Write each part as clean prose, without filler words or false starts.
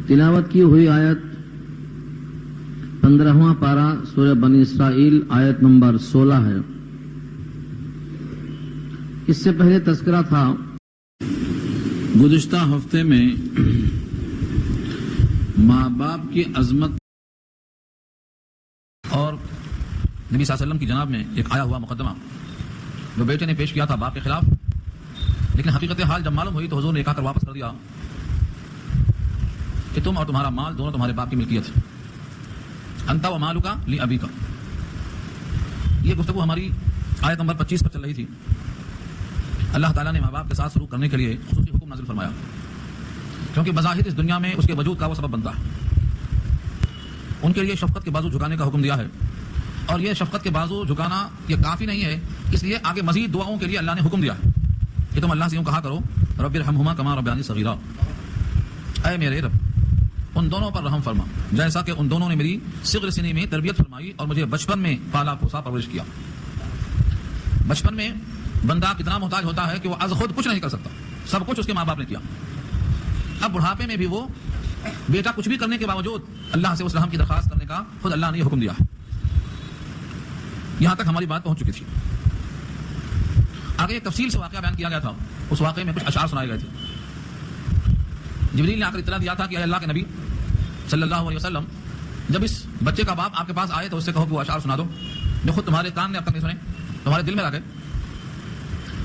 تلاوت کی ہوئی آیت 15واں پارہ سورہ بنی اسرائیل آیت نمبر 16 ہے۔ اس سے پہلے تذکرہ تھا گزشتہ ہفتے میں ماں باپ کی عظمت اور نبی صلی اللہ علیہ وسلم کی جناب میں ایک آیا ہوا مقدمہ جو بیٹے نے پیش کیا تھا باپ کے خلاف، لیکن حقیقت حال جب معلوم ہوئی تو حضور نے کہا کر واپس کر دیا کہ تم اور تمہارا مال دونوں تمہارے باپ کی ملکیت ہے، انت و مالک لابیک۔ یہ گفتگو ہماری آیت نمبر 25 پر چل رہی تھی۔ اللہ تعالیٰ نے ماں باپ کے ساتھ سلوک کرنے کے لیے خصوصی حکم نازل فرمایا، کیونکہ بظاہر اس دنیا میں اس کے وجود کا وہ سبب بنتا ہے۔ ان کے لیے شفقت کے بازو جھکانے کا حکم دیا ہے، اور یہ شفقت کے بازو جھکانا یہ کافی نہیں ہے، اس لیے آگے مزید دعاؤں کے لیے اللہ نے حکم دیا ہے کہ تم اللہ سے یوں کہا کرو رب ارحمہما کما ربیانی صغیرا، اے میرے رب ان دونوں پر رحم فرما جیسا کہ ان دونوں نے میری صغر سنی میں تربیت فرمائی اور مجھے بچپن میں پالا پوسا پرورش کیا۔ بچپن میں بندہ کتنا محتاج ہوتا ہے کہ وہ از خود کچھ نہیں کر سکتا، سب کچھ اس کے ماں باپ نے کیا۔ اب بڑھاپے میں بھی وہ بیٹا کچھ بھی کرنے کے باوجود اللہ سے اس رحم کی درخواست کرنے کا خود اللہ نے یہ حکم دیا ہے۔ یہاں تک ہماری بات پہنچ چکی تھی۔ آگے ایک تفصیل سے واقعہ بیان کیا گیا تھا، اس واقعے میں کچھ اشعار سنائے گئے تھے۔ جبریل نے آ کر اطلاع دیا تھا کہ اے اللہ کے نبی صلی اللہ علیہ وسلم، جب اس بچے کا باپ آپ کے پاس آئے تو اس سے کہو کہ وہ اشعار سنا دو جو خود تمہارے کان نے اب تک نہیں سنے، تمہارے دل میں آ گئے۔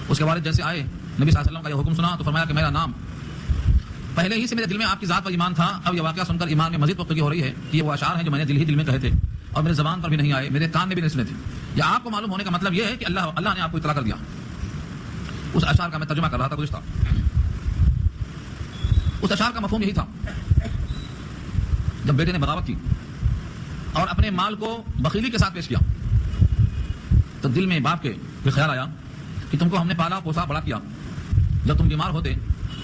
اس کے والد جیسے آئے، نبی صلی اللہ علیہ وسلم کا یہ حکم سنا تو فرمایا کہ میرا نام، پہلے ہی سے میرے دل میں آپ کی ذات پر ایمان تھا، اب یہ واقعہ سن کر ایمان میں مزید پختگی ہو رہی ہے کہ یہ وہ اشعار ہیں جو میں نے دل ہی دل میں کہے تھے اور میرے زبان پر بھی نہیں آئے، میرے کان نے بھی نہیں سنے تھے۔ یا آپ کو معلوم ہونے کا مطلب یہ ہے کہ اللہ نے آپ کو اطلاع کر دیا۔ اس اشعار کا میں ترجمہ کر رہا تھا گزشتہ۔ اس اشعار کا مفہوم یہی تھا، جب بیٹے نے بغاوت کی اور اپنے مال کو بخیلی کے ساتھ پیش کیا تو دل میں باپ کے یہ خیال آیا کہ تم کو ہم نے پالا پوسا بڑا کیا، جب تم بیمار ہوتے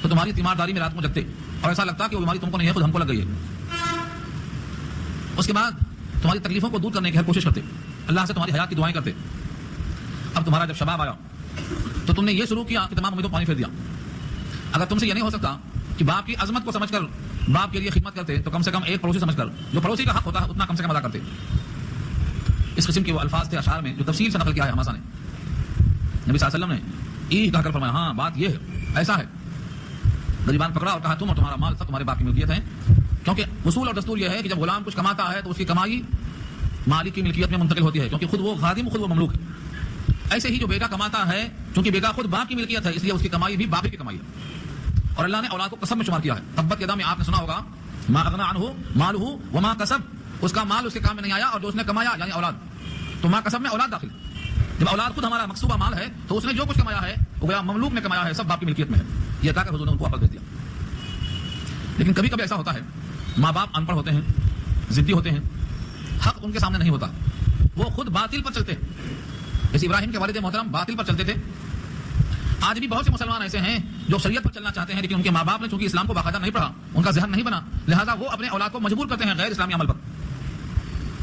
تو تمہاری تیمارداری میں رات کو جگتے اور ایسا لگتا کہ وہ بیماری تم کو نہیں ہے، خود ہم کو لگ گئی ہے۔ اس کے بعد تمہاری تکلیفوں کو دور کرنے کی ہر کوشش کرتے، اللہ سے تمہاری حیات کی دعائیں کرتے۔ اب تمہارا جب شباب آیا تو تم نے یہ شروع کیا کہ تمام امیدوں پانی پھیر دیا۔ اگر تم سے یہ نہیں ہو سکتا کہ باپ کی عظمت کو سمجھ کر باپ کے لیے خدمت کرتے تو کم سے کم ایک پڑوسی سمجھ کر جو پڑوسی کا حق ہوتا ہے اتنا کم سے کم ادا کرتے۔ اس قسم کے وہ الفاظ تھے اشعار میں جو تفصیل سے نقل کیا ہے حماسہ نے۔ نبی صلی اللہ علیہ وسلم نے کہا کر فرمایا ہاں بات یہ ہے، ایسا ہے۔ غریبان پکڑا اور کہا تم اور تمہارا مال سب تمہارے باپ کی ملکیت ہے، کیونکہ اصول اور دستور یہ ہے کہ جب غلام کچھ کماتا ہے تو اس کی کمائی مالک کی ملکیت میں منتقل ہوتی ہے، کیونکہ خود وہ خادم خود وہ مملوک ہے۔ ایسے ہی جو بیٹا کماتا ہے، چونکہ بیٹا خود باپ کی ملکیت ہے اس لیے اس کی کمائی بھی باپ کی کمائی ہے۔ اور اللہ نے اولاد کو قسم میں شمار کیا ہے۔ تبت یدا میں آپ نے سنا ہوگا ما اغنى عنہ مالہ وما کسب، اس کا مال اس کے کام میں نہیں آیا اور جو اس نے کمایا یعنی اولاد، تو ما کسب میں اولاد داخل۔ جب اولاد خود ہمارا مقصوبہ مال ہے تو اس نے جو کچھ کمایا ہے وہ گویا مملوک نے کمایا ہے، سب باپ کی ملکیت میں ہے۔ یہ کہا کر حضور نے ان کو واپس بھیج دیا۔ لیکن کبھی کبھی ایسا ہوتا ہے ماں باپ ان پڑھ ہوتے ہیں، ضدی ہوتے ہیں، حق ان کے سامنے نہیں ہوتا، وہ خود باطل پر چلتے ہیں۔ جیسے ابراہیم کے والد محترم باطل پر چلتے تھے۔ آج بھی بہت سے مسلمان ایسے ہیں جو شریعت پر چلنا چاہتے ہیں، لیکن ان کے ماں باپ نے چونکہ اسلام کو باقاعدہ نہیں پڑھا، ان کا ذہن نہیں بنا، لہذا وہ اپنے اولاد کو مجبور کرتے ہیں غیر اسلامی عمل پر۔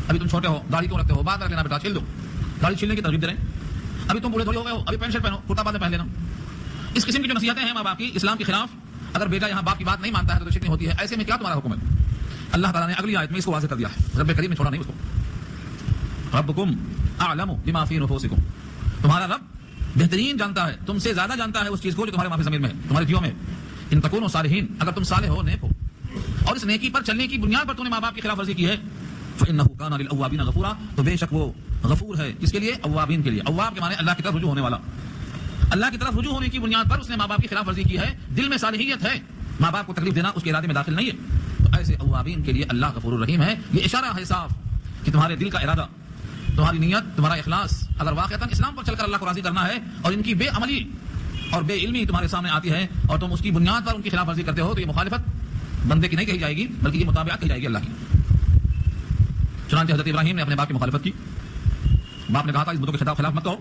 ابھی تم چھوٹے ہو، داڑھی کیوں رکھتے ہو، بات رکھ لینا بیٹا، چھیل دو، داڑھی چھیلنے کی ترغیب دے رہے ہیں۔ ابھی تم بوڑھے تھوڑے ہو گئے ہو، ابھی پینٹ شرٹ پہنو، کرتا بازے پہن لینا۔ اس قسم کی جو نصیحتیں ہیں ماں باپ کی اسلام کے خلاف، اگر بیٹا یہاں باپ کی بات نہیں مانتا ہے تو شکنی ہوتی ہے۔ ایسے میں کیا تمہارا حکم ہے؟ اللہ تعالیٰ نے اگلی آیت میں اس کو واضح کر دیا ہے، رب کریم نے چھوڑا نہیں اس کو۔ ربکم اعلم بما فی نفوسکم، تمہارا رب بہترین جانتا ہے، تم سے زیادہ جانتا ہے اس چیز کو جو تمہارے معافی ضمیر میں ہے، تمہارے دیوں میں۔ ان تکونوا صالحین، اگر تم صالح ہو، نیک ہو، اور اس نیکی پر چلنے کی بنیاد پر تم نے ماں باپ کی خلاف ورزی کی ہے، فإنہ کان للأوابین غفورا، تو بے شک وہ غفور ہے کس کے لیے؟ اوابین کے لیے۔ اواب کے معنی اللہ کی طرف رجوع ہونے والا۔ اللہ کی طرف رجوع ہونے کی بنیاد پر اس نے ماں باپ کی خلاف ورزی کی ہے، دل میں صالحیت ہے، ماں باپ کو تکلیف دینا اس کے ارادے میں داخل نہیں ہے، تو ایسے اوابین کے لیے اللہ غفور الرحیم ہے۔ یہ اشارہ ہے صاف کہ تمہارے دل کا ارادہ، تمہاری نیت، تمہارا اخلاص اگر واقعتاً اسلام پر چل کر اللہ کو راضی کرنا ہے اور ان کی بے عملی اور بے علمی تمہارے سامنے آتی ہے اور تم اس کی بنیاد پر ان کی خلاف ورزی کرتے ہو تو یہ مخالفت بندے کی نہیں کہی جائے گی بلکہ یہ مطابقت کہی جائے گی اللہ کی۔ چنانچہ حضرت ابراہیم نے اپنے باپ کی مخالفت کی۔ باپ نے کہا تھا اس بتوں کے خلاف مت کہو،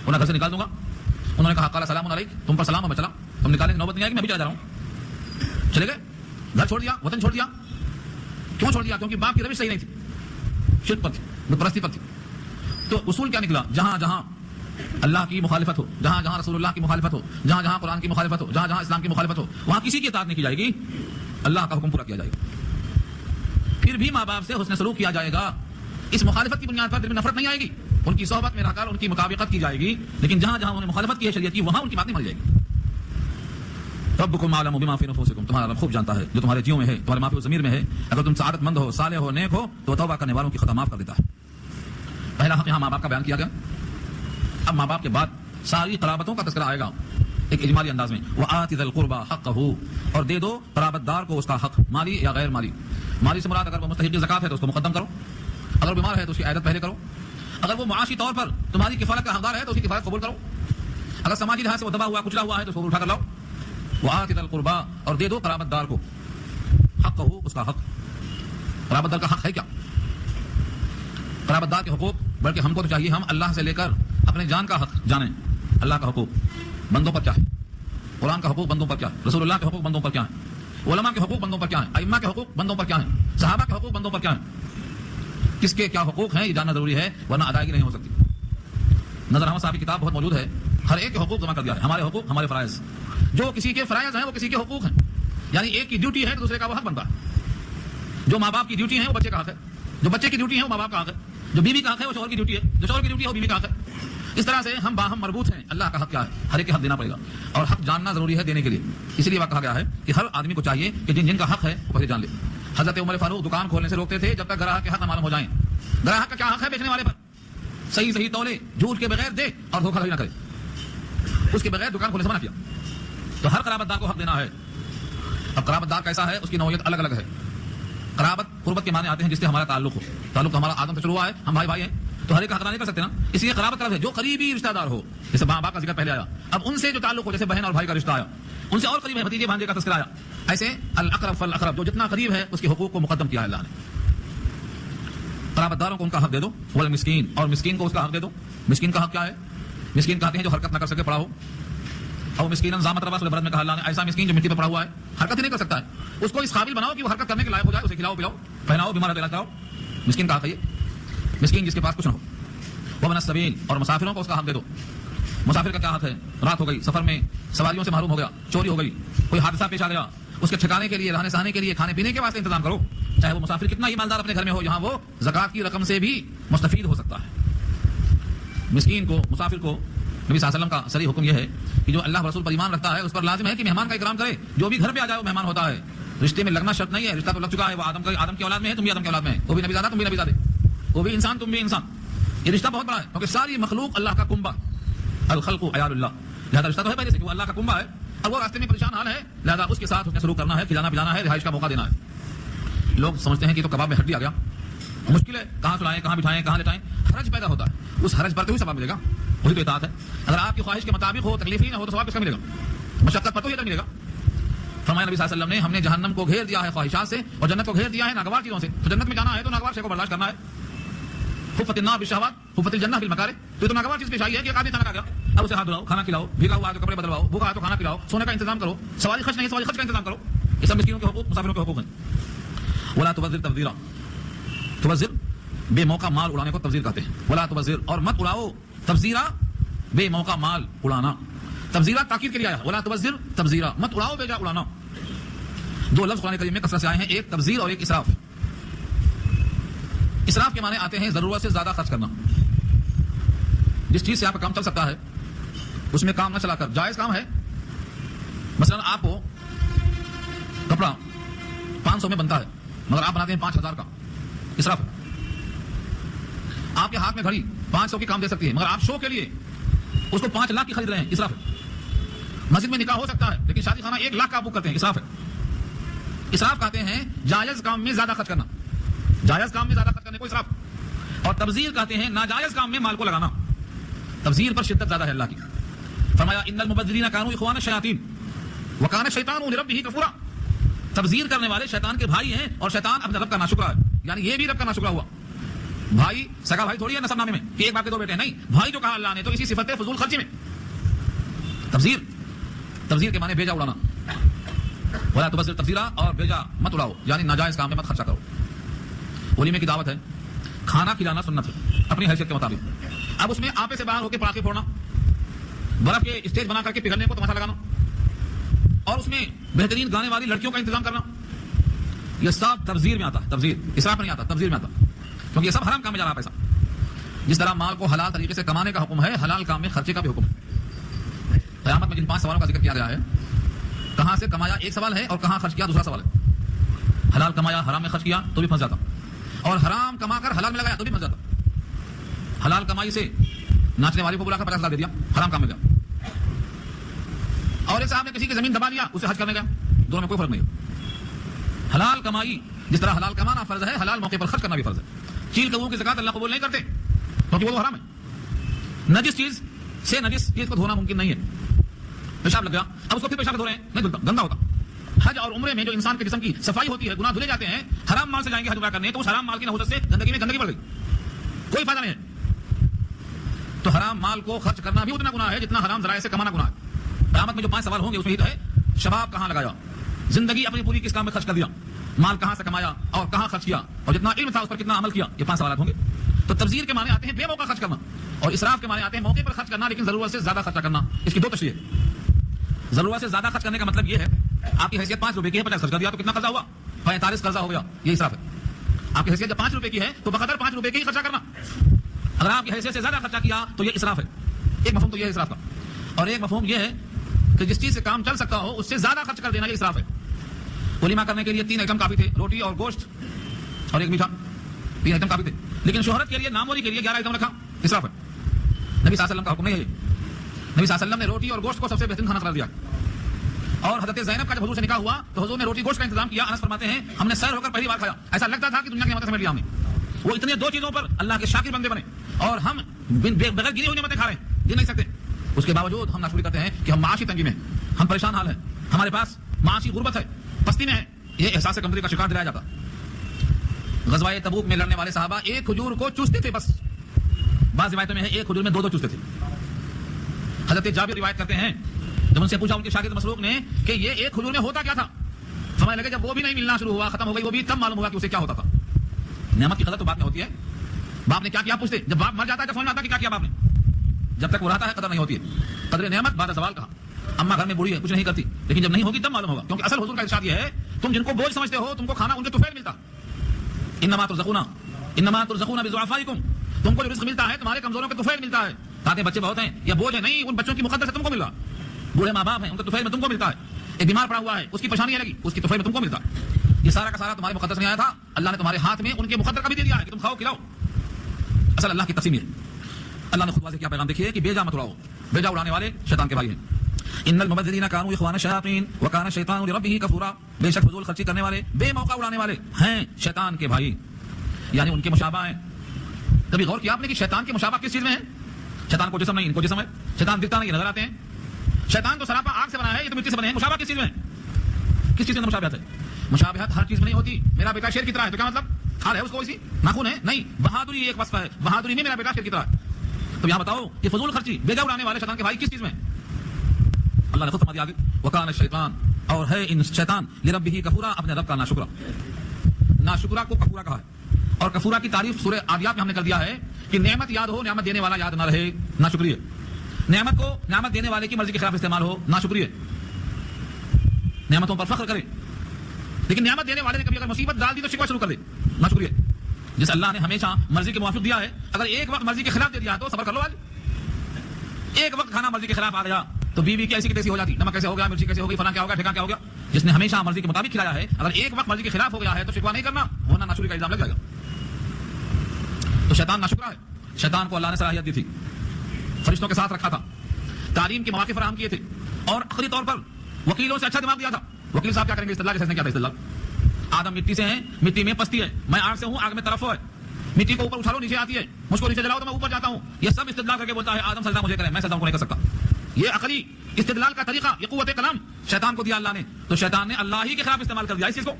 انہیں گھر سے نکال دوں گا۔ انہوں نے کہا قال سلام علیک، تم پر سلام، میں چلا، تم نکالنے کی نوبت نہیں آئے گی، میں بھی چلا جا رہا ہوں۔ چلے گئے، گھر چھوڑ دیا، وطن چھوڑ دیا۔ کیوں چھوڑ دیا؟ کیونکہ باپ کی روش صحیح نہیں تھی، شرک پر تھی، بت پرستی پر تھی۔ تو اصول کیا نکلا؟ جہاں جہاں اللہ کی مخالفت ہو، جہاں جہاں رسول اللہ کی مخالفت ہو، جہاں جہاں قرآن کی مخالفت ہو، جہاں جہاں اسلام کی مخالفت ہو، وہاں کسی کی اطاعت نہیں کی جائے گی، اللہ کا حکم پورا کیا جائے گا۔ پھر بھی ماں باپ سے حسن سلوک کیا جائے گا، اس مخالفت کی بنیاد پر دل میں نفرت نہیں آئے گی، ان کی صحبت میں رہ کر ان کی مطابقت کی جائے گی، لیکن جہاں جہاں انہوں نے مخالفت کی ہے شریعت کی، وہاں ان کی بات نہیں مانی جائے گی۔ ربکم اعلم بما فی نفوسکم، تمہارا رب خوب جانتا ہے جو تمہارے جیوں میں ہے، تمہارے ما فی الضمیر میں ہے۔ اگر تم سعادت مند ہو، صالح ہو، نیک ہو، تو توبہ کرنے والوں کی خطا معاف کر دیتا ہے۔ پہلا حق یہاں ماں باپ کا بیان کیا گیا، اب ماں باپ کے بعد ساری قرابتوں کا تذکرہ آئے گا ایک اجمالی انداز میں۔ وآت ذی القربى حقہ، اور دے دو قرابت دار کو اس کا حق، مالی یا غیر مالی۔ مالی سے مراد اگر وہ مستحق زکات ہے تو اس کو مقدم کرو، اگر بیمار ہے تو اس کی عیادت پہلے کرو، اگر وہ معاشی طور پر تمہاری کفالت کا حقدار ہے تو اس کی کفالت قبول کرو، اگر سماجی لحاظ سے وہ دبا ہوا کچلا ہوا ہے تو اس کو اٹھا کر لاؤ۔ وآت ذی القربى، اور دے دو قرابت دار کو حقہ، اس کا حق۔ قرابت دار کا حق ہے کیا؟ قرابت دار کے حقوق، بلکہ ہم کو تو چاہیے ہم اللہ سے لے کر اپنے جان کا حق جانیں۔ اللہ کا حقوق بندوں پر کیا ہے، قرآن کا حقوق بندوں پر کیا ہے، رسول اللہ کے حقوق بندوں پر کیا ہے، علماء کے حقوق بندوں پر کیا ہیں، ائمہ کے حقوق بندوں پر کیا ہیں، صحابہ کے حقوق بندوں پر کیا ہیں، کس کے کیا حقوق ہیں یہ جاننا ضروری ہے، ورنہ ادائیگی نہیں ہو سکتی۔ نظر احمد صاحب کی کتاب بہت موجود ہے، ہر ایک کے حقوق جمع کر دیا ہے، ہمارے حقوق ہمارے فرائض، جو کسی کے فرائض ہیں وہ کسی کے حقوق ہیں، یعنی ایک کی ڈیوٹی ہے تو دوسرے کا وہ حق بنتا ہے۔ جو ماں باپ کی ڈیوٹی ہے وہ بچے کا حق ہے، جو بچے کی ڈیوٹی ہے وہ ماں باپ کا حق ہے، جو بیوی کا حق ہے وہ شوہر کی ڈیوٹی ہے، جو شوہر کی ڈیوٹی ہے وہ بیوی کا حق ہے۔ اس طرح سے ہم باہم مربوط ہیں۔ اللہ کا حق کیا ہے، ہر ایک کے حق دینا پڑے گا، اور حق جاننا ضروری ہے دینے کے لیے، اسی لیے کہا گیا ہے کہ ہر آدمی کو چاہیے کہ جن جن کا حق ہے وہ پہلے جان لے۔ حضرت عمر فاروق دکان کھولنے سے روکتے تھے جب تک گراہک کے حق نہ معلوم ہو جائیں۔ گراہک کا کیا حق ہے بیچنے والے پر، صحیح صحیح تولے، جھوٹ کے بغیر دے اور دھوکہ دھڑی نہ کرے، اس کے بغیر دکان کھولنے سے منع کیا۔ تو ہر قرابت دار کو حق دینا ہے۔ اب قرابت دار کیسا ہے، اس کی نوعیت الگ الگ ہے۔ قرابت قربت کے معنی آتے ہیں جس سے ہمارا تعلق ہو، تعلق ہمارا آدم سے شروع ہوا ہے، ہم بھائی ہے، تو ہر ایک کا حق نہیں کر سکتے نا، اس لیے قرابت طرف ہے جو قریبی رشتہ دار ہو، جیسے ماں باپ کا ذکر پہلے آیا، اب ان سے جو تعلق ہو جیسے بہن اور بھائی کا رشتہ آیا، ان سے اور قریب ہے بھتیجے بھانجے کا تذکرہ آیا، ایسے الاقرب فالاقرب، جو جتنا قریب ہے اس کے حقوق کو مقدم کیا ہے اللہ نے۔ قرابت داروں کو ان کا حق دے دو، والمسکین، اور مسکین کو اس کا حق دے دو۔ مسکین کا حق کیا ہے؟ مسکین کہتے ہیں جو حرکت نہ کر سکے، پڑا ہو، اور مسکین ذامت ربا سورہ برد میں کہا اللہ نے، ایسا مسکین جو مٹی پہ پڑا ہوا ہے، حرکت ہی نہیں کر سکتا ہے، اس کو اس قابل بناؤ کہ وہ حرکت کرنے کے لائق ہو جائے، اسے کھلاؤ پلاؤ، پہناؤ، بیمار ہے تو علاج کراؤ۔ مسکین کا حق ہے یہ، مسکین جس کے پاس کچھ نہ ہو۔ ومن السبیل، اور مسافروں کو اس کا حق دے دو۔ مسافر کا کیا حق ہے؟ رات ہو گئی، سفر میں سواریوں سے محروم ہو گیا، چوری ہو گئی، کوئی حادثہ پیش آ گیا، اس کے ٹھکانے کے لیے، رہنے سہنے کے لیے، کھانے پینے کے واسطے انتظام کرو، چاہے وہ مسافر کتنا ہی مالدار اپنے گھر میں ہو، یہاں وہ زکات کی رقم سے بھی مستفید ہو سکتا ہے۔ مسکین کو، مسافر کو نبی صلی اللہ علیہ وسلم کا صریح حکم یہ ہے کہ جو اللہ رسول پر ایمان رکھتا ہے اس پر لازم ہے کہ مہمان کا اکرام کرے، جو بھی گھر پہ آ جائے وہ مہمان ہوتا ہے، رشتے میں لگنا شرط نہیں ہے، رشتہ تو لگ چکا ہے، وہ آدم کی اولاد میں ہے، تم بھی آدم کی اولاد میں ہے، وہ بھی نبی زادہ تم بھی نبی زادے، وہ بھی انسان تم بھی انسان، یہ رشتہ بہت بڑا ہے کیونکہ ساری مخلوق اللہ کا کنبہ، الخلق عیال اللہ، لہذا رشتہ تو ہے پہلے سے کہ وہ اللہ کا کنبہ ہے، اور وہ راستے میں پریشان حال ہے، لہذا اس کے ساتھ اس نے سلوک کرنا ہے، کھلانا پلانا ہے، رہائش کا موقع دینا ہے۔ لوگ سمجھتے ہیں کہ تو کباب میں ہڈی آ گیا، مشکل ہے، کہاں سلائیں، کہاں بٹھائیں، کہاں لٹائیں، حرج پیدا ہوتا ہے، اس حرج پر تو ہی ثواب ملے گا، وہی تو اطاعت ہے۔ اگر آپ کی خواہش کے مطابق ہو، تکلیف ہی نہ ہو تو ثواب کس کا ملے گا؟ مشقت پر تو ہی ملے گا۔ فرمایا نبی صلی اللہ علیہ وسلم نے، ہم نے جہنم کو گھیر دیا ہے خواہشات سے اور جنت کو گھیر دیا ہے ناگوار چیزوں سے، تو جنت میں جانا ہے تو ناگوار شے کو برداشت کرنا ہے۔ حفت النار بالشہوات، حفت الجنہ بالمکارہ، تو ناگوار چیز پیش آئی ہے کہ ایک آدمی کھانا کھا گیا، اب اسے ہاتھ دھلاؤ، کھانا کھلاؤ، بھیگا ہوا ہے تو کپڑے بدلواؤ، بھوکا ہے تو کھانا کھلاؤ، سونے کا انتظام کرو، سواری خرچ نہیں سواری خرچ کا انتظام کرو، یہ سب مسکینوں کے حقوق، مسافروں کے حقوق ہیں۔ ولا تبذر تبذیرا، تبذر بے موقع مال اڑانے کو تبذیر کہتے ہیں۔ ولا تبذر، اور مت اڑاؤ، تبذیرا بے موقع مال اڑانا، تبذیرا تاکید کے لیے آیا، ولا تبذر تبذیرا، مت اڑاؤ بے جا اڑانا۔ دو لفظ قرآن کریم میں کثرت سے آئے ہیں، ایک تبذیر اور ایک اسراف۔ اسراف کے معنی آتے ہیں ضرورت سے زیادہ خرچ کرنا، جس چیز سے آپ کا کام چل سکتا ہے اس میں کام نہ چلا کر، جائز کام ہے، مثلا آپ کو کپڑا 500 میں بنتا ہے مگر آپ بناتے ہیں 5000 کا، اسراف۔ آپ کے ہاتھ میں گھڑی 500 کی کام دے سکتی ہے مگر آپ شو کے لیے اس کو 5 لاکھ کی خرید رہے ہیں، اسراف ہے۔ مسجد میں نکاح ہو سکتا ہے لیکن شادی خانہ 1 لاکھ کا بک کرتے ہیں، اسراف ہے۔ اسراف کہتے ہیں جائز کام میں زیادہ خرچ کرنا، جائز کام میں زیادہ خرچ کرنے کو اسراف۔ اور تبذیر کہتے ہیں ناجائز کام میں مال کو لگانا، تبذیر پر شدت زیادہ ہے اللہ کی۔ فرمایا ان المبذرین کانوا اخوان الشیاطین وکان الشیطان لربہ کفورا، تبذیر کرنے والے شیطان کے بھائی ہیں اور شیطان اپنے رب کا ناشکرا ہے، یعنی یہ بھی رب کا ناشکرا ہوا۔ بھائی سگا بھائی تھوڑی ہے نسب نامے میں کہ ایک باپ کے 2 بیٹے ہیں، نہیں، بھائی جو کہا اللہ نے تو اسی صفت ہے فضول خرچی میں۔ تبذیر، تبذیر کے معنی بھیجا اڑانا، ولا تبذر تبذیرا، اور بھیجا مت اڑاؤ یعنی ناجائز کام میں مت خرچہ کرو۔ ولیمے کی دعوت ہے، کھانا کھلانا سنت ہے اپنی حیثیت کے مطابق، اب اس میں آپے سے باہر ہو کے پڑاخے پھوڑنا، برف کے اسٹیج بنا کر کے پگھلنے کو تماشا لگانا، اور اس میں بہترین گانے والی لڑکیوں کا انتظام کرنا، یہ سب تبذیر میں آتا ہے، تبذیر، اسراف میں نہیں آتا، تبذیر میں آتا، کیونکہ یہ سب حرام کام میں جا رہا پیسہ۔ جس طرح مال کو حلال طریقے سے کمانے کا حکم ہے، حلال کام میں خرچے کا بھی حکم ہے۔ قیامت میں جن 5 سوالوں کا ذکر کیا گیا ہے، کہاں سے کمایا ایک سوال ہے، اور کہاں خرچ کیا دوسرا سوال ہے۔ حلال کمایا حرام میں خرچ کیا تو بھی پھنس جاتا، اور حرام کما کر حلال میں لگایا تو بھی پھنس جاتا۔ حلال کمائی سے ناچنے والے کو بلا کر 50,000 دے دیا، حرام کام میں گیا، اور ایک صاحب نے کسی کی زمین دبا لیا، اسے حج کرنے گیا، دونوں میں کوئی فرق نہیں ہے۔ حلال کمائی، جس طرح حلال کمانا فرض ہے، حلال موقع پر خرچ کرنا بھی فرض ہے۔ چیل کبوتر کی زکات اللہ قبول نہیں کرتے کیونکہ وہ تو حرام ہے۔ نجس چیز سے نجس چیز کو دھونا ممکن نہیں ہے۔ پیشاب لگ گیا، اب اس کو پھر پیشاب دھو رہے ہیں، نہیں دھلتا، گندا ہوتا۔ حج اور عمرے میں جو انسان کے جسم کی صفائی ہوتی ہے، گناہ دھلے جاتے ہیں، حرام مال سے جائیں گے حج عمرہ کرنے تو اس حرام مال کی نحوست سے گندگی میں گندگی بڑھ گئی، کوئی فائدہ نہیں ہے۔ تو حرام مال کو خرچ کرنا بھی اتنا گناہ ہے جتنا حرام ذرائع سے کمانا گناہ ہے۔ قیامت میں جو 5 سوال ہوں گے اس میں یہ ہے، شباب کہاں لگایا، زندگی اپنی پوری کس کام میں خرچ کر دیا، مال کہاں سے کمایا اور کہاں خرچ کیا، اور جتنا علم تھا اس پر کتنا عمل کیا، یہ 5 سوالات ہوں گے۔ تو تبذیر کے معنی آتے ہیں بے موقع خرچ کرنا، اور اسراف کے معنی آتے ہیں موقع پر خرچ کرنا لیکن ضرورت سے زیادہ خرچہ کرنا۔ اس کی 2 تشریح ہے۔ ضرورت سے زیادہ خرچ کرنے کا مطلب یہ ہے، آپ کی حیثیت 5 روپے کی ہے، 50 خرچ کر دیا تو کتنا قرضہ ہوا، 45 قرضہ ہو گیا، یہ اسراف ہے۔ آپ کی حیثیت جب 5 روپے کی ہے تو بقدر 5 روپے کی ہی خرچہ کرنا۔ اگر آپ کی حیثیت سے زیادہ خرچہ کیا تو یہ اسراف ہے۔ ایک مفہوم تو یہ ہے اسراف کا، اور ایک مفہوم یہ ہے کہ جس چیز سے کام چل سکتا ہو اس سے زیادہ خرچ کر دینا، یہ اسراف ہے۔ ولیمہ کرنے کے لیے 3 آئٹم کافی تھے، روٹی اور گوشت اور ایک میٹھا، 3 آئٹم کافی تھے، لیکن شہرت کے لیے، ناموری کے لیے 11 آئٹم رکھا، اسراف ہے۔ نبی صلی اللہ علیہ وسلم کا حکم نہیں ہے، نبی صلی اللہ علیہ وسلم نے روٹی اور گوشت کو سب سے بہترین کھانا قرار دیا۔ اور حضرت زینب کا جب حضور سے نکاح ہوا تو حضور نے روٹی گوشت کا انتظام کیا۔ انس فرماتے ہیں ہم نے سیر ہو کر پہلی بار کھایا، ایسا لگتا تھا کہ دنیا کی نعمتیں سمیٹ لیا ہم نے۔ وہ اتنے 2 چیزوں پر اللہ کے شاکر بندے بنے، اور ہم بغیر گری ہوئی نعمتیں کھا رہے ہیں، گن نہیں سکتے۔ اس کے باوجود ہم ناشکری کرتے ہیں کہ ہم معاشی تنگی میں ہیں، ہم پریشان حال ہیں، ہمارے پاس معاشی غربت ہے، پستی میں ہے، یہ احساس کمتری کا شکار دلایا جاتا۔ غزوہ تبوک میں لڑنے والے صحابہ ایک کھجور کو چوستے تھے، بس بعض روایتوں میں ہے ایک کھجور میں 2 چوستے تھے۔ حضرت جابر روایت کرتے ہیں جب ان سے پوچھا ان کے شاگرد مسروق نے کہ یہ ایک کھجور میں ہوتا کیا تھا، فرمانے لگے جب وہ بھی نہیں ملنا شروع ہوا، ختم ہو گئی وہ بھی، تب معلوم ہوا کہ اسے کیا ہوتا تھا۔ نعمت کی قدر تو بعد میں ہوتی ہے، باپ نے کیا کیا پوچھتے، جب باپ مر جاتا ہے تو سمجھ میں آتا ہے کہ کیا کیا باپ نے، جب تک وہ رہتا ہے قدر نہیں ہوتی ہے۔ قدر نعمت بعد زوال کہا، اما گھر میں بوڑھی ہے کچھ نہیں کرتی، لیکن جب نہیں ہوگی تب معلوم ہوگا، کیونکہ اصل حضور کا ارشاد یہ ہے تم جن کو بوجھ سمجھتے ہو تم کو کھانا ان کے طفیل ملتا، انما ترزقون بضعفائکم، تم کو جو رزق ملتا ہے تمہارے کمزوروں کے طفیل ملتا ہے۔ تاکہ بچے بہت ہیں یا بوجھ ہے، نہیں، ان بچوں کی مقدر سے تم کو مل رہا، بوڑھے ماں باپ ہیں ان کے طفیل میں تم کو ملتا ہے، ایک بیمار پڑا ہوا ہے اس کی پریشانی لگی اس کی طفیل میں تم کو ملتا ہے۔ یہ سارا کا سارا تمہارے مقدس میں آیا تھا، اللہ نے تمہارے ہاتھ میں ان کے مقدر کا بھی دے دیا ہے کہ تم کھاؤ کھلاؤ۔ اصل اللہ کی تقسیم ہے۔ اللہ نے خود واضح کیا پیغام دیکھیے کہ بیجا مت اڑاؤ، بیجا اڑانے والے شیطان کے بھائی ہیں۔ ان المبذرین کانوا اخوان الشیاطین وکان الشیطان لربہ کفورا، بے شک فضول خرچی کرنے والے، بے موقع اڑانے والے ہیں شیطان کے بھائی، یعنی ان کے مشابہ ہیں۔ کبھی غور کیا آپ نے کہ شیطان کے مشابہ کس چیز میں ہے؟ شیطان کو جسم نہیں، ان کو جسم ہے، شیطان دکھتا نہیں، نظر آتے ہیں۔ شیطان تو سراپا آگ سے بنا ہے، یہ تو مٹی سے بنے ہیں، مشابہ کس چیز میں ہے؟ کس چیز میں مشابہت ہے؟ مشابہت ہر چیز میں نہیں ہوتی۔ میرا بیٹا شیر کی طرح ہے تو کیا مطلب کھال ہے اس کو اسی ناخن ہے؟ نہیں، بہادری ایک وصف ہے، بہادری میں میرا بیٹا شیر کی طرح ہے۔ تو یہاں بتاؤ کہ فضول خرچی، بیجا اڑانے والے شیطان کے بھائی کس چیز میں؟ اللہ نے خود فرما دیا آگے وکان الشیطان، اور ہے ان شیطان لربہ کفورا، اپنے رب کا ناشکرا۔ ناشکرا کو کفورا کہا ہے، اور کفورا کی تعریف سورہ عادیات میں ہم نے کر دیا ہے کہ نعمت یاد ہو، نعمت دینے والا یاد نہ رہے، ناشکری ہے۔ نعمت کو نعمت دینے والے کی مرضی کے خلاف استعمال ہو، ناشکری ہے۔ نعمتوں پر فخر کرے لیکن نعمت دینے والے نے کبھی اگر مصیبت ڈال دی تو شکوہ شروع کر دے، ناشکری ہے۔ جس اللہ نے ہمیشہ مرضی کے موافق دیا ہے، اگر ایک وقت مرضی کے خلاف دے دیا تو صبر کر لو۔ آج ایک وقت کھانا مرضی کے خلاف آ گیا تو بیوی کی ایسی کی تیسی ہو جاتی، نمک کیسے ہو گیا، مرچی کیسے ہو گئی، فلاں کیا ہو گیا، ٹھیکا کیا ہو گیا۔ جس نے ہمیشہ مرضی کے مطابق کھلایا ہے، اگر ایک وقت مرضی کے خلاف ہو گیا ہے تو شکوہ نہیں کرنا، ورنہ ناشکری کا الزام لگ جائے گا۔ تو شیطان ناشکرا ہے۔ شیطان کو اللہ نے صلاحیت دی تھی، فرشتوں کے ساتھ رکھا تھا، تعلیم کے مواقع فراہم کیے تھے، اور آخری طور پر وکیلوں سے اچھا دماغ دیا تھا۔ وکیل صاحب کیا کریں گے؟ استدلال جیسے کیا تھا استدلال، آدم مٹی سے ہیں، مٹی میں پستی ہے، میں آگ سے ہوں، آگ میں طرف ہے، مٹی کو اوپر اٹھا لو نیچے آتی ہے، مجھ کو نیچے جلاؤ تو میں اوپر جاتا ہوں، یہ سب استدلال کر کے بولتا ہے آدم سجدہ مجھے کریں، میں سجدہ کو نہیں کر سکتا۔ یہ عقلی استدلال کا طریقہ، یہ قوت کلام شیطان کو دیا اللہ نے، تو شیطان نے اللہ ہی کے خلاف استعمال کر دیا اس چیز کو،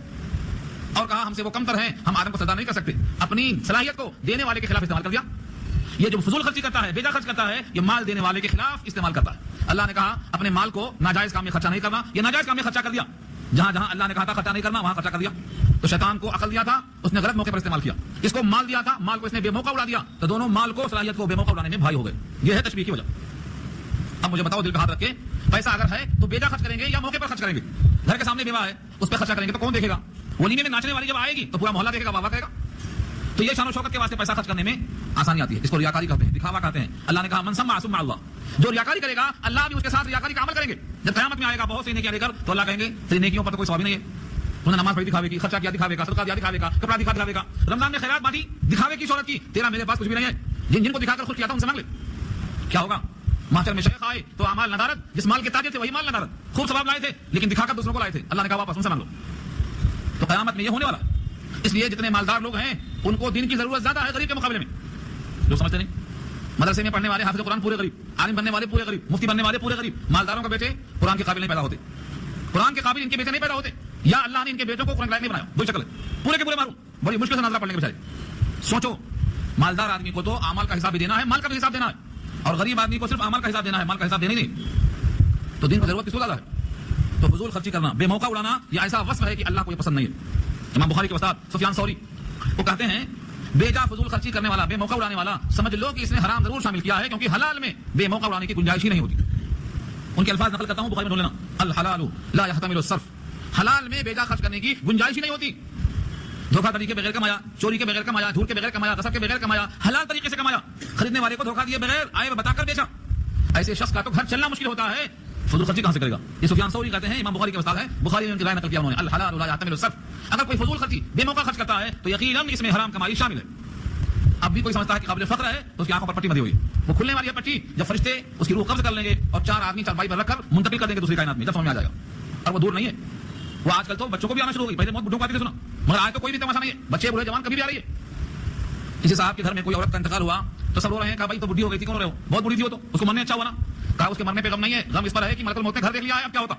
اور کہا ہم سے وہ کمتر ہیں، ہم آدم کو سجدہ نہیں کر سکتے، اپنی صلاحیت کو دینے والے کے خلاف استعمال کر دیا۔ یہ جو فضول خرچی کرتا ہے، بیجا خرچ کرتا ہے، یہ مال دینے والے کے خلاف استعمال کرتا ہے۔ اللہ نے کہا اپنے مال کو ناجائز کام میں خرچہ نہیں کرنا، یہ ناجائز کام میں خرچہ کر دیا، جہاں جہاں اللہ نے کہا تھا خرچہ نہیں کرنا وہاں خرچہ کر دیا. تو شیطان کو عقل دیا تھا, اس نے غلط موقع پر استعمال کیا. اس کو مال دیا تھا, مال کو اس نے بے موقع اڑا دیا, تو دونوں مال کو صلاحیت کو بے موقع اڑانے میں بھائی ہو گئے. یہ ہے تشبیہ کی وجہ. اب مجھے بتاؤ دل پہ ہاتھ رکھ کے, پیسہ اگر ہے تو بیجا خرچ کریں گے یا موقع پر خرچ کریں گے؟ گھر کے سامنے بیوہ ہے, اس پہ خرچہ کریں گے تو کون دیکھے گا؟ ولیمے میں ناچنے والی جب آئے گی تو پورا محلہ دیکھے گا, واہ کرے گا. تو یہ شان و شوکت کے واسطے پیسہ خرچ کرنے میں آسانی آتی ہے. اس کو ریاکاری کہتے ہیں, دکھاوا کہتے ہیں. اللہ نے کہا من سمع ثم اللہ, جو ریاکاری کرے گا اللہ بھی اس کے ساتھ ریاکاری کا عمل کریں گے. جب قیامت میں آئے گا بہت سی نیکیاں لے کر, تو اللہ کہیں گے تیری نیکیوں پر تو کوئی ثواب نہیں ہے. انہوں نے نماز پڑھی دکھاوے کی, خرچہ کیا دکھاوے کا, صدقہ دیا دکھاوے کا, کپڑا دکھا دکھاوے کا, رمضان میں خیرات بانٹی دکھاوے کی صورت کی. تیرا میرے پاس کچھ بھی نہیں ہے. جن کو دکھا کر خود کیا تھا ان سے مانگ لے, کیا ہوگا؟ ماسٹر میں شیخ آئے تو اعمال ندارت, جس مال کے تاجر تھے وہی مال ندارت, خوب ثواب لائے تھے لیکن دکھا کر دوسروں کو لائے تھے. اللہ نے کہا واپس ان سے مانگ لو. تو قیامت میں یہ ہونے والا. اس لیے جتنے مالدار لوگ ہیں ان کو دین کی ضرورت زیادہ ہے غریب کے مقابلے میں. لوگ سمجھتے نہیں. مدرسے میں پڑھنے والے حافظ قرآن پورے غریب, عالم بننے والے پورے غریب, مفتی بننے والے پورے غریب. مالداروں کے بیٹے قرآن کے قابل نہیں پیدا ہوتے, قرآن کے قابل ان کے بیٹے نہیں پیدا ہوتے, یا اللہ نے ان کے بیٹوں کو قرآن لائق نہیں بنایا. بری شکل پورے کے پورے معروف, بڑی مشکل سے نازلہ پڑھنے کے بجائے. سوچو, مالدار آدمی کو تو اعمال کا حساب بھی دینا ہے, مال کا بھی حساب دینا ہے, اور غریب آدمی کو صرف اعمال کا حساب دینا ہے, مال کا حساب دینا ہی نہیں. تو دین کو ضرورت کس کو زیادہ ہے؟ تو فضول خرچی کرنا, بے موقع اڑانا, یہ ایسا وصف ہے کہ اللہ کو یہ پسند نہیں ہے. امام بخاری کے استاد سفیان ثوری وہ کہتے ہیں بیجا فضول خرچی کرنے والا, بے موقع اڑانے والا, سمجھ لو کہ اس نے حرام ضرور شامل کیا ہے, کیونکہ حلال میں بے موقع اڑانے کی گنجائش ہی نہیں ہوتی. ان کے الفاظ نقل کرتا ہوں, بخاری میں ڈھونڈ لینا. الحلال لا يحتمل الصرف, حلال میں بیجا خرچ کرنے کی گنجائش ہی نہیں ہوتی. دھوکہ دڑی کے بغیر کمایا, چوری کے بغیر کمایا, جھوٹ کے بغیر کمایا, غصب کے بغیر کمایا, حلال طریقے سے کمایا, خریدنے والے کو دھوکہ دیے بغیر عیب بتا کر بیچا, ایسے شخص کا تو گھر چلنا مشکل ہوتا ہے. فضول خرچی کہاں سے کرے گا؟ یہ سفیان ثوری کہتے ہیں, امام بخاری کے استاد ہے, بخاری نے ان کی رائے نقل کیا انہوں نے. الحلال لا يحتمل الصرف, اگر کوئی فضول خرچی بے موقع خرچ کرتا ہے تو یقیناً اس میں حرام کمائی شامل ہے. اب بھی کوئی سمجھتا ہے کہ قابل فخر ہے تو اس کی آنکھوں پر پٹی بندھی ہوئی, وہ کھلنے والی ہے پٹی جب فرشتے اس کی روح قبض کر لیں گے اور 4 آدمی چارپائی پر رکھ کر منتقل کر دیں گے دوسری کائنات میں, جب سمجھ میں آ جائے گا. اور وہ دور نہیں ہے, وہ آج کل تو بچوں کو بھی آنا شروع ہو گئی. پہلے موت بڈھوں کو آتی تھی سنا, مگر آج تو کوئی بھی تماشا نہیں ہے, بچے بوڑھے جوان کبھی بھی آ رہی ہے. کسی صاحب کے گھر میں کوئی عورت کا انتقال ہوا تو سب رو رہے ہیں کہ بھائی تو بڈھی ہو گئی تھی, کون رہے ہو, بہت بڑھی تھی وہ, تو اس کو مرنے اچھا ہوا نا. کہا اس کے مرنے پہ غم نہیں ہے, غم اس پر ہے کہ ملک الموت نے گھر دیکھ لیا ہے, اب کیا ہوتا.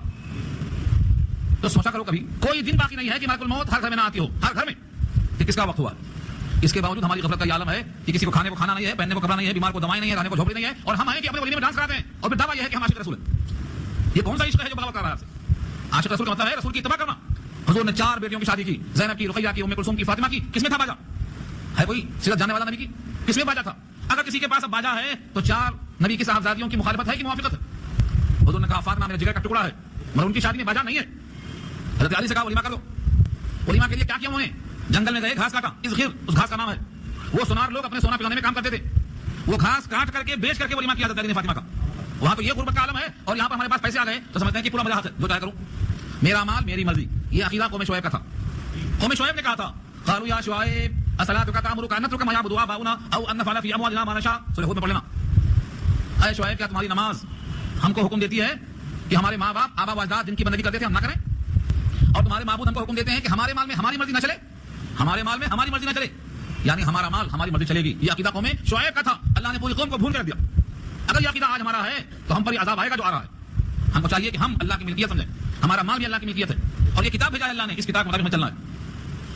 تو سوچا کرو کبھی, کوئی دن باقی نہیں ہے کہ ملک الموت ہر گھر میں نہ آتی ہو, ہر گھر میں, کہ کس کا وقت ہوا. اس کے باوجود ہماری غفلت کا یہ عالم ہے کہ کسی کو کھانے کو کھانا نہیں ہے, پہننے کو کپڑا نہیں ہے, بیمار کو دوائیں نہیں ہے, رہنے کو جھوپڑی نہیں ہے, اور ہم ہیں کہ اپنے ولیمے میں ڈانس کراتے ہیں, اور پھر دعویٰ یہ ہے کہ ہم عاشق رسول ہیں. یہ کون سا عشق ہے جو بغاوت کر رہا ہے آپ سے؟ عاشق رسول کا مطلب ہے رسول کی اتباع کرنا. حضور نے 4 بیٹیوں کی شادی کی, زینب کی, رقیہ کی, ام کلثوم کی, فاطمہ کی. کس میں تھا باجا؟ ہے کوئی سیرت جاننے والا نبی کی؟ کس میں باجا تھا؟ اگر کسی کے پاس اب باجا ہے تو 4 نبی کی صاحبزادیوں کی مخالفت ہے کہ موافقت ہے؟ حضور نے کہا فاطمہ میرے جگر کا ٹکڑا ہے, مگر ان کی شادی میں باجا نہیں ہے. حضرت علی سے کہا ولیمہ کر دو. ولیمہ کے لیے کیا کیا انہوں نے؟ جنگل میں گئے, گھاس کاٹا, اذخر اس گھاس کا نام ہے. وہ سونار لوگ اپنے سونا پلانے میں کام کرتے تھے, وہ گھاس کاٹ کر کے بیچ کر کے ولیمہ کیا حضرت علی نے فاطمہ کا. وہاں تو یہ غربت کا عالم ہے, اور یہاں پر ہمارے پاس پیسے آ گئے تو سمجھتے ہیں کہ پورا مزہ ہے, جو چاہے کروں, میرا مال میری مرضی. یہ عقیدہ قوم شعیب کا تھا. قوم شعیب نے کہا تھا قالوا یا شعیب اصلاتک تأمرک ان نترک ما یعبد آباؤنا او ان نفعل فی اموالنا ما نشاء. سورہ ہود میں پڑھ لینا. اے شعیب, کیا تمہاری نماز ہم کو حکم دیتی ہے کہ ہمارے ماں باپ آبا و اجداد جن کی بندگی کرتے تھے ہم نہ کریں, اور تمہارے معبود ہم کو حکم دیتے ہیں کہ ہمارے مال میں ہماری مرضی نہ چلے, ہمارے مال میں ہماری مرضی نہ چلے, یعنی ہمارا مال ہماری مرضی چلے گی. یہ عقیدہ قوم شعیب کا تھا. اللہ نے پوری قوم کو بھول کر دیا. اگر یہ عقیدہ آج ہمارا ہے تو ہم پر یہ عذاب آئے گا جو آ رہا ہے. ہم کو چاہیے کہ ہم اللہ کی ملکیت سمجھیں, ہمارا مال بھی اللہ کی ملکیت ہے, اور یہ کتاب بھیجا ہے اللہ نے, اس کتاب کے مطابق ہمیں چلنا ہے,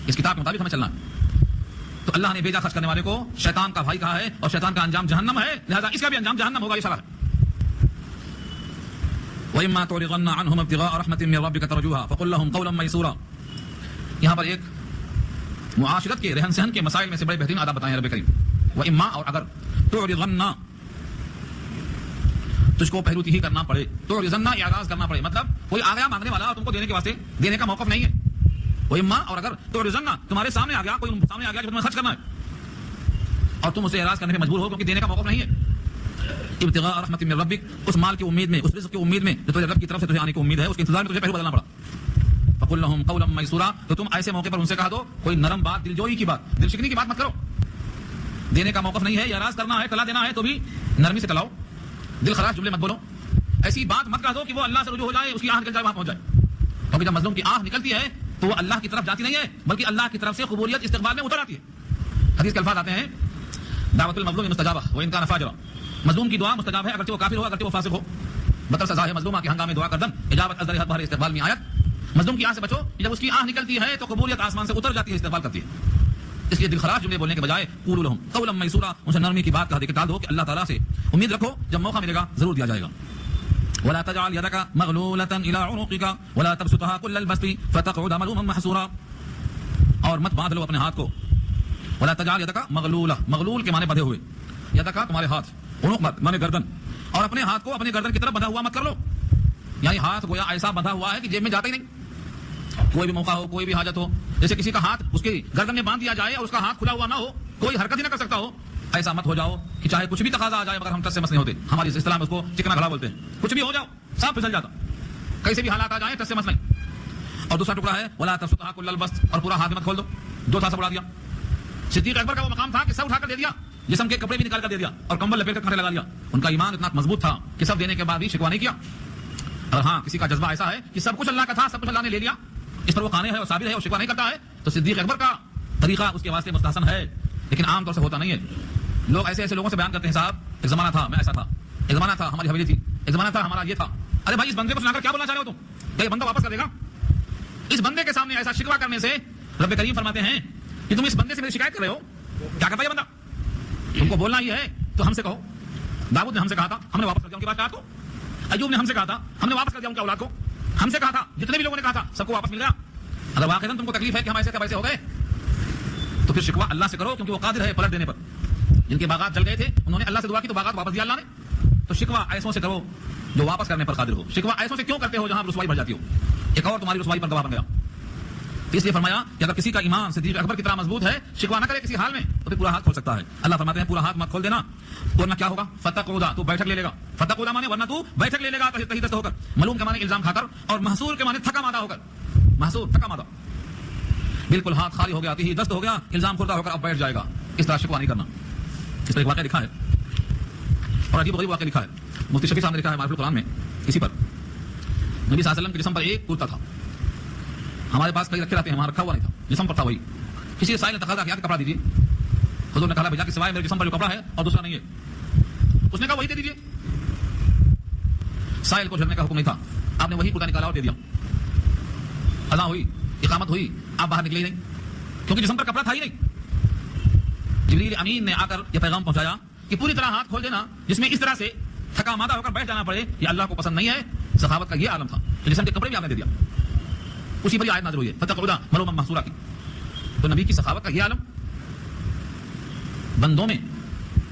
اس کتاب کے مطابق ہمیں چلنا ہے. تو اللہ نے بیجا خرچ کرنے والے کو شیطان کا بھائی کہا ہے, اور شیطان کا انجام جہنم ہے, لہذا اس کا بھی انجام جہنم ہوگا. یہ سارا ہے. وَإِمَّا تُعْرِضَنَّ عَنْهُمْ ابْتِغَاءَ رَحْمَةٍ مِّن رَّبِّكَ تَرْجُوهَا فَقُل لَّهُمْ قَوْلًا مَّيْسُورًا. یہاں پر ایک معاشرت کے رہن سہن کے مسائل میں سے بڑے بہترین آداب بتائے ہیں رب کریم. وَإِمَّا, اور اگر تُعْرِضَنَّ, تجھ کو پہلوتی ہی کرنا پڑے, تُعْرِضَنَّ اعراض کرنا پڑے, مطلب کوئی آ گیا مانگنے والا اور تم کو دینے کے واسطے دینے کا موقف نہیں ہے. وَإِمَّا, اور اگر تُعْرِضَنَّ, تمہارے سامنے آ گیا, کوئی سامنے آ گیا کہ تمہیں خرچ کرنا ہے اور تم اسے اعراض کرنے پہ مجبور ہو کیونکہ دینے کا موقف نہیں ہے. ابتغاء رحمت من ربک, اس مال کی امید میں, اس رزق کی امید میں جو تجھے رب کی طرف سے تجھے آنے کی امید ہے, اس کے انتظار میں تجھے پہلو بدلنا پڑا. فقل لهم قولا میسورا, تو تم ایسے موقع پر ان سے کہہ دو کوئی نرم بات, دل جوئی کی بات, دل شکنی کی بات مت کرو. دینے کا موقف نہیں ہے, اعراض کرنا ہے, طلا دینا ہے تو بھی نرمی سے طلاؤ, دل خراش جملے مت بولو. ایسی بات مت کہہ دو کہ وہ اللہ سے رجوع ہو جائے, اس کی آہ نکل جائے, وہاں پہنچ جائے. کیونکہ جب مظلوم کی آہ نکلتی ہے تو وہ اللہ کی طرف جاتی نہیں ہے بلکہ اللہ کی طرف سے قبولیت استقبال میں اتر آتی ہے. حدیث کے الفاظ آتے ہیں دعوت المظلوم مستجابہ وان کان فاجرا, مظلوم کی دعا مستجاب ہے اگرچہ وہ کافر ہو, اگرچہ وہ فاسق ہو. بطر سزا ہے مظلومہ کے ہنگامے دعا کردن, اجابت ازدر بہر استقبال میں آیت. مظلوم کی آہ سے بچو, جب اس کی آہ نکلتی ہے تو قبولیت آسمان سے اتر جاتی ہے, استقبال کرتی ہے. اس لیے دل خراش جملے بولنے کے بجائے قولوا لهم قولا میسورا, ان سے نرمی کی بات کہہ دے کے ٹال دو کہ اللہ تعالیٰ سے امید رکھو, جب موقع ملے گا ضرور دیا جائے گا. ولا تجعل يدك مغلولة إلى عنقك ولا تبسطها كل البسط فتقعد ملوما محسورا. اور مت باندھ لو اپنے ہاتھ کو. ولا تجعل يدك مغلولة، مغلول کے معنی بدھے ہوئے، يدك تمہارے ہاتھ، عنق مت معنی گردن، اور اپنے ہاتھ کو اپنے گردن کی طرف بندھا ہوا مت کر لو. یعنی ہاتھ گویا ایسا بندھا ہوا ہے کہ جیب میں جاتا ہی نہیں. کوئی بھی موقع ہو، کوئی بھی حاجت ہو، جیسے کسی کا ہاتھ اس کی گردن میں باندھ دیا جائے اور اس کا ہاتھ کھلا ہوا نہ ہو، کوئی حرکت ہی نہ کر سکتا ہو، ایسا مت ہو جاؤ کہ چاہے کچھ بھی تقاضا آ جائے مگر ہم ٹس سے مس نہیں ہوتے. ہماری اصطلاح میں اس کو چکنا گھڑا بولتے ہیں. کچھ بھی ہو جاؤ سب پھسل جاتا، کیسے بھی حالات آ جائیں ٹس سے مس نہیں. اور دوسرا ٹکڑا ہے ولا تبسطها كل البسط، اور پورا ہاتھ مت کھول دو. دو تھا سب اڑا دیا. صدیق اکبر کا وہ مقام تھا کہ سب اٹھا کر دے دیا، جسم کے کپڑے بھی نکال کر دے دیا اور کمبل لپیٹ کر کھانے لگا لیا. ان کا ایمان اتنا مضبوط تھا کہ سب دینے کے بعد بھی شکوہ نہیں کیا. اور ہاں کسی کا جذبہ ایسا ہے کہ سب کچھ اللہ کا تھا، سب کچھ اللہ نے لے لیا، اس پر وہ قانع ہے اور ثابت ہے اور شکوہ نہیں کرتا ہے، تو صدیق اکبر کا طریقہ اس کے واسطے مستحسن ہے، لیکن عام طور سے ہوتا نہیں ہے. لوگ ایسے ایسے لوگوں سے بیان کرتے ہیں صاحب ایک زمانہ تھا میں ایسا تھا، ایک زمانہ تھا ہماری حویلی تھی، ایک زمانہ تھا ہمارا یہ تھا. ارے بھائی اس بندے کو سنا کر کیا بولنا چاہ رہے ہو تم؟ کہ یہ بندہ واپس کر دے گا؟ اس بندے کے سامنے ایسا شکوہ کرنے سے رب کریم فرماتے ہیں کہ تم اس بندے سے میری شکایت کر رہے ہو. کیا کرتا ہے یہ بندہ؟ تم کو بولنا یہ ہے تو ہم سے کہو. داؤد نے ہم سے کہا تھا، ہم نے واپس کر دیا ان کی بات کو. ایوب نے ہم سے کہا تھا، ہم نے واپس کر دیا ان کی اولاد کو. ہم سے کہا تھا، جتنے بھی لوگوں نے کہا تھا سب کو واپس مل گیا. اگر واقعی تم کو تکلیف ہے کہ ہم ایسے کب ایسے ہو گئے تو پھر شکوہ اللہ سے کرو، کیونکہ وہ قادر ہے پلٹ دینے پر. جن کے باغات جل گئے تھے انہوں نے اللہ سے دعا کی تو باغات واپس دیا اللہ نے. تو شکوہ ایسوں سے کرو جو واپس کرنے پر قادر ہو. شکوہ ایسوں سے کیوں کرتے ہو جہاں رسوائی بڑھ جاتی ہو؟ ایک اور تمہاری رسوائی پر گواہ بن گیا. اس لیے فرمایا کہ اگر کسی کا ایمان صدیق اکبر کی طرح مضبوط ہے، شکوہ نہ کرے کسی حال میں، تو پھر پورا ہاتھ کھول سکتا ہے. اللہ فرماتے ہیں پورا ہاتھ مت کھول دینا، ورنہ کیا ہوگا؟ فتقعد، تو بیٹھک لے لے گا. فتقعد مانے ورنہ تو بیٹھک لے لے گا تہی دست ہو کر. ملوم کے مانے الزام کھا کر، اور محصور کے مانے تھکا مادہ ہو کر. محصور تھکا مادہ، بالکل ہاتھ خالی ہو گیا، تہی دست ہو گیا، الزام خوردہ ہو کر اب بیٹھ جائے گا. اس طرح شکوہ نہیں کرنا. اس پر ایک واقعہ لکھا ہے اور عجیب و غریب واقعہ لکھا ہے. مفتی شفیع صاحب نے لکھا ہے معرفت القرآن میں اسی پر. نبی صلی اللہ علیہ وسلم کے جسم پر ایک کرتا تھا. ہمارے پاس کئی رکھے رہتے ہیں، وہاں رکھا ہوا نہیں تھا، جسم پر تھا وہی. کسی سائل نے تقاضا کیا کہ کپڑا دیجیے. حضور نے کہا بھیجا کہ سوائے میرے جسم پر جو کپڑا ہے اور دوسرا نہیں ہے. اس نے کہا وہی دے دیجیے. سائل کو جھڑنے کا حکم نہیں تھا، آپ نے وہی کرتا نکالا اور دے دیا. اذان ہوئی، اقامت ہوئی، آپ باہر نکلے ہی نہیں کیونکہ جسم پر کپڑا تھا ہی نہیں. جبریل امین نے آ کر یہ پیغام پہنچایا کہ پوری طرح ہاتھ کھول دینا، جس میں اس طرح سے تھکا مادہ ہو کر بیٹھ جانا پڑے، یہ اللہ کو پسند نہیں ہے. سخاوت کا یہ عالم تھا کہ جسم کے کپڑے بھی آپ نے دے دیا. اسی پر آیت نازل ہوئی ہے فتقعد ملوما محسورا کی. تو نبی کی سخاوت کا یہ عالم. بندوں میں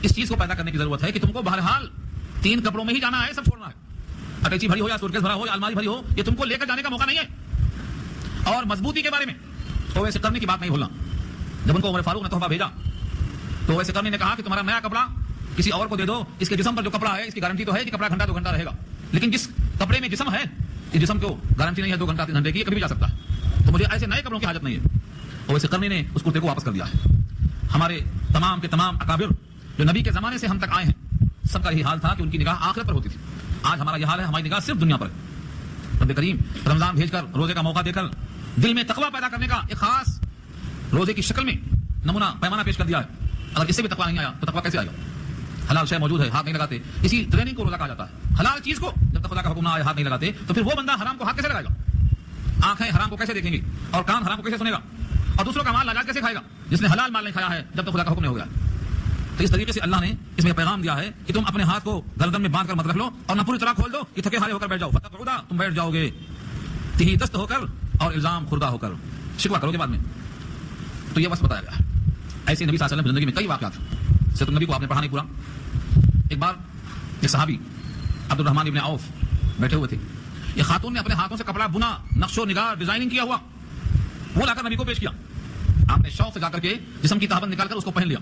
اس چیز کو پیدا کرنے کی ضرورت ہے کہ تم کو بہرحال 3 کپڑوں میں ہی جانا ہے، سب چھوڑنا ہے. اٹیچی بھری ہو یا سورکیس بھرا ہو یا الماری بھری ہو، یہ تم کو لے کر جانے کا موقع نہیں ہے. اور مضبوطی کے بارے میں تو ویسے کرنے کی بات نہیں بھولنا. جب ان کو عمر فاروق نے تحفہ بھیجا تو ویسے کرنے نے کہا کہ تمہارا نیا کپڑا کسی اور کو دے دو، اس کے جسم پر جو کپڑا ہے اس کی گارنٹی تو ہے کہ کپڑا گھنٹہ 2 گھنٹہ رہے گا، لیکن جس کپڑے میں جسم ہے اس جسم کو گارنٹی نہیں ہے 2 گھنٹہ 3 گھنٹے کی، کبھی بھی جا سکتا ہے. تو مجھے ایسے نئے کپڑوں کی حاجت نہیں ہے. اور ویسے کرنے نے اس کرتے کو واپس کر دیا ہے. ہمارے تمام کے تمام اکابر جو نبی کے زمانے سے ہم تک آئے ہیں، سب کا یہی حال تھا کہ ان کی نگاہ آخرت پر ہوتی تھی. آج ہمارا یہ حال ہے، ہماری نگاہ صرف دنیا پر ہے. رب کریم رمضان بھیج کر، روزے کا موقع دے کر دل میں تقویٰ پیدا کرنے کا ایک خاص روزے کی شکل میں نمونہ پیمانہ پیش کر دیا ہے. اگر اس سے بھی تقویٰ نہیں آیا تو تقویٰ کیسے آئے گا؟ حلال شے موجود ہے، ہاتھ نہیں لگاتے. اسی ٹریننگ کو روزہ کہا جاتا ہے. حلال چیز کو جب تک خدا کا حکم نہ آئے ہاتھ نہیں لگاتے تو پھر وہ بندہ حرام کو ہاتھ کیسے لگائے گا؟ آنکھیں حرام کو کیسے دیکھیں گی اور کان حرام کو کیسے سنے گا اور دوسروں کا مال ناجائز کیسے کھائے گا جس نے حلال مال نہیں کھایا ہے جب تک خدا کا حکم نہیں ہو گیا؟ تو اس طریقے سے اللہ نے اس میں پیغام دیا ہے کہ تم اپنے ہاتھ کو گردن میں باندھ کر مت رکھ لو اور نہ پوری طرح کھول دو کہ تھکے ہارے ہو کر بیٹھ جاؤ. فتقعد، تم بیٹھ جاؤ گے تہی دست ہو کر اور الزام خوردہ ہو کر. شکوہ کرو گے بعد میں. تو یہ بس بتایا گیا. ایسے نبی صلی اللہ علیہ وسلم زندگی میں کئی واقعات سے تو نبی کو آپ نے پڑھا نہیں پورا. ایک بار ایک صحابی عبد الرحمن ابن عوف بیٹھے ہوئے تھے. یہ خاتون نے اپنے ہاتھوں سے کپڑا بنا، نقش و نگار، ڈیزائننگ کیا ہوا، وہ لا کر نبی کو پیش کیا. آپ نے شوق سے جا کر کے جسم کی تہبند نکال کر اس کو پہن لیا.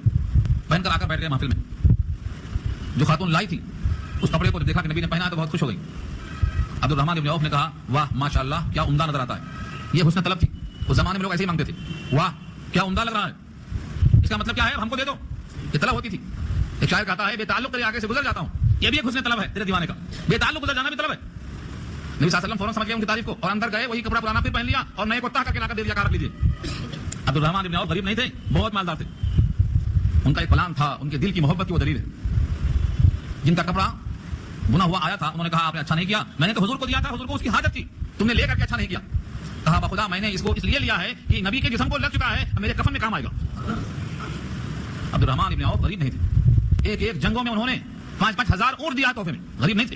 پہن کر آ کر بیٹھ گئے محفل میں. جو خاتون لائی تھی اس کپڑے کو دیکھا کہ نبی نے پہنا تو بہت خوش ہو گئی. عبد الرحمن ابن عوف نے کہا واہ ماشاء اللہ کیا عمدہ نظر آتا ہے. یہ حسن طلب تھی. اس زمانے میں لوگ ایسے ہی مانگتے تھے، واہ کیا عمدہ لگ رہا ہے. اس کا مطلب کیا ہے؟ ہم کو دے دو. یہ طلب ہوتی تھی. ایک شاعر کہتا ہے بے تعلق تیرے آگے سے گزر جاتا ہوں. یہ بھی ایک حسن طلب ہے تیرے دیوانے کا. بے تعلق گزر جانا بھی طلب ہے. نبی صلی اللہ علیہ وسلم فوراً سمجھ گئے ان کی تعریف کو اور اندر گئے، وہی کپڑا پرانا پھر پہن لیا اور نئے کو تاہ کر کے لا کر دے دیا، کہا رکھ لیجیے. عبد الرحمن ابن عوف غریب نہیں تھے، بہت مالدار تھے. ان کا ایک پلان تھا، ان کے دل کی محبت کی وہ دلیل ہے. جن کا کپڑا بنا ہوا آیا تھا انہوں نے کہا آپ نے اچھا نہیں کیا، میں نے تو حضور کو دیا تھا، حضور کو اس کی حاجت تھی، تم نے لے کر کے اچھا نہیں کیا. کہا بخدا میں نے اس کو اس لیے لیا ہے کہ نبی کے جسم کو لگ چکا ہے، میرے کفن میں کام آئے گا. عبد الرحمن ابن عوف غریب نہیں تھے. ایک ایک جنگوں میں انہوں نے 5,000 اونٹ دیا تحفے میں. غریب نہیں تھے.